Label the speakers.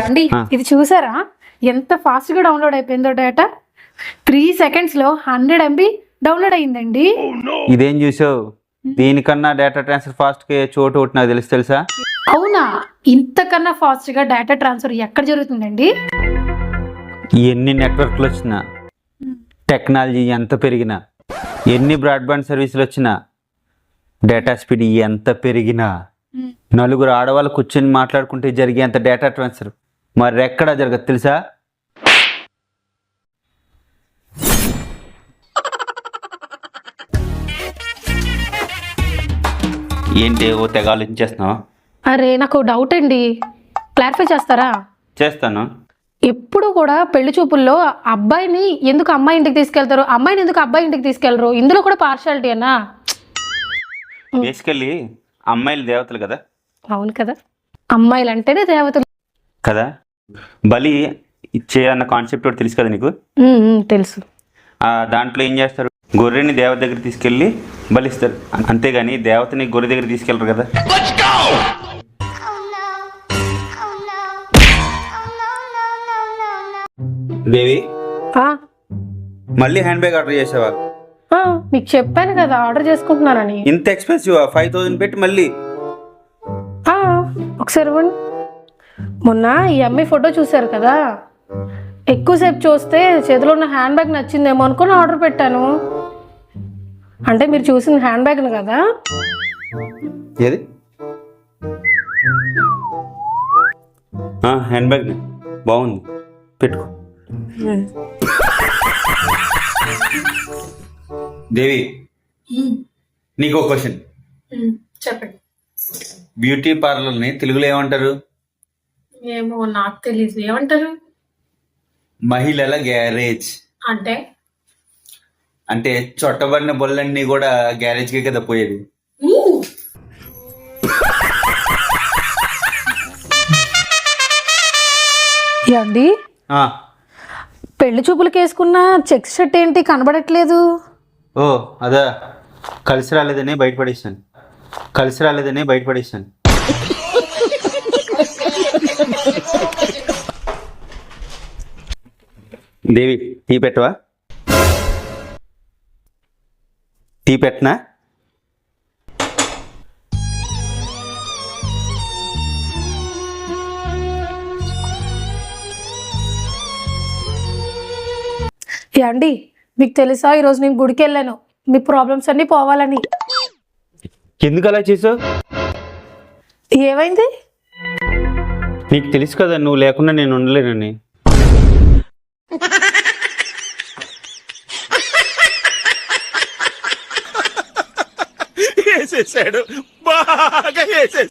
Speaker 1: అండి ఇది చూసారా ఎంత ఫాస్ట్ గా డౌన్లోడ్ అయిపోయిందో డేటా 3 seconds లో 100 MB డౌన్లోడ్ అయ్యిందండి.
Speaker 2: ఇదేం చూసావు? దీనికన్నా డేటా ట్రాన్స్ఫర్ ఫాస్ట్ గా చోటు ఒకటి నాకు తెలుసా?
Speaker 1: అవునా? ఇంతకన్నా ఫాస్ట్ గా డేటా ట్రాన్స్ఫర్ ఎక్కడ జరుగుతుందండి?
Speaker 2: ఎన్ని నెట్వర్క్లు వచ్చినా, టెక్నాలజీ ఎంత పెరిగినా, ఎన్ని బ్రాడ్బ్యాండ్ సర్వీసులు వచ్చినా, డేటా స్పీడ్ ఎంత పెరిగినా, నలుగురు ఆడవాళ్ళు కూర్చొని మాట్లాడుకుంటే జరిగేంత డేటా ట్రాన్స్ఫర్ మరెక్కడా జరగదు తెలుసా? ఏంటి ఓ తెగ ఆలోచించేస్తున్నావు?
Speaker 1: అరే నాకు డౌట్ అండి, క్లారిఫై చేస్తారా?
Speaker 2: చేస్తాను.
Speaker 1: ఎప్పుడు కూడా పెళ్లి చూపుల్లో అబ్బాయిని ఎందుకు అమ్మాయి ఇంటికి తీసుకెళ్తారు, అమ్మాయిని ఎందుకు అబ్బాయి ఇంటికి తీసుకెళ్లరు? ఇందులో కూడా పార్షాలిటీ అన్నా?
Speaker 2: బేసికల్లీ అమ్మాయిలు దేవతలు కదా.
Speaker 1: అవును కదా, అమ్మాయిలు అంటేనే దేవతలు
Speaker 2: కదా. బలి ఇచ్చే అన్న కాన్సెప్ట్ ఒకటి తెలుసు కదా నీకు?
Speaker 1: తెలుసు.
Speaker 2: దాంట్లో ఏం చేస్తారు, గొర్రెని దేవత దగ్గర తీసుకెళ్ళి బలిస్తారు, అంతేగాని దేవతని గొర్రె దగ్గర తీసుకెళ్ళరు కదా. దేవి, మళ్ళీ హ్యాండ్ బ్యాగ్ ఆర్డర్ చేసావా?
Speaker 1: మీకు చెప్పాను కదా ఆర్డర్ చేసుకుంటున్నానని.
Speaker 2: ఇంత ఎక్స్పెన్సివ్ 5000 పెట్టి మళ్ళీ?
Speaker 1: ఒకసారి ఇవ్వండి. మొన్న ఈ అమ్మాయి ఫోటో చూసారు కదా, ఎక్కువసేపు చూస్తే చేతిలో ఉన్న హ్యాండ్ బ్యాగ్ నచ్చిందేమో అనుకుని ఆర్డర్ పెట్టాను. అంటే మీరు చూసిన హ్యాండ్ బ్యాగ్ కదా.
Speaker 2: ఏది? హ్యాండ్ బ్యాగ్ బాగుంది, పెట్టుకో. దేవి, నీకు ఒక క్వశ్చన్.
Speaker 1: చెప్పండి.
Speaker 2: బ్యూటీ పార్లర్ని తెలుగులో ఏమంటారు?
Speaker 1: ఏమో నాకు తెలియదు, ఏమంటారు?
Speaker 2: మహిళల గ్యారేజ్.
Speaker 1: అంటే
Speaker 2: అంటే చొట్టబడిన బొల్లన్నీ కూడా గ్యారేజ్కే కదా పోయేది.
Speaker 1: అండి పెళ్లి చూపులకు వేసుకున్న చెక్స్ షర్ట్ ఏంటి కనబడట్లేదు?
Speaker 2: ఓ అదా, కలిసి రాలేదని బయటపడేసాను. దేవి, టీ పెట్టవా? టీ పెట్టనా?
Speaker 1: అండి మీకు తెలుసా, ఈరోజు నేను గుడికి వెళ్ళాను మీ ప్రాబ్లమ్స్ అన్నీ పోవాలని.
Speaker 2: ఎందుకు అలా చేసావు?
Speaker 1: ఏమైంది?
Speaker 2: నీకు తెలుసు కదా నువ్వు లేకుండా నేను ఉండలేనని.
Speaker 3: వేసేసాడు, బాగా వేసేసాడు.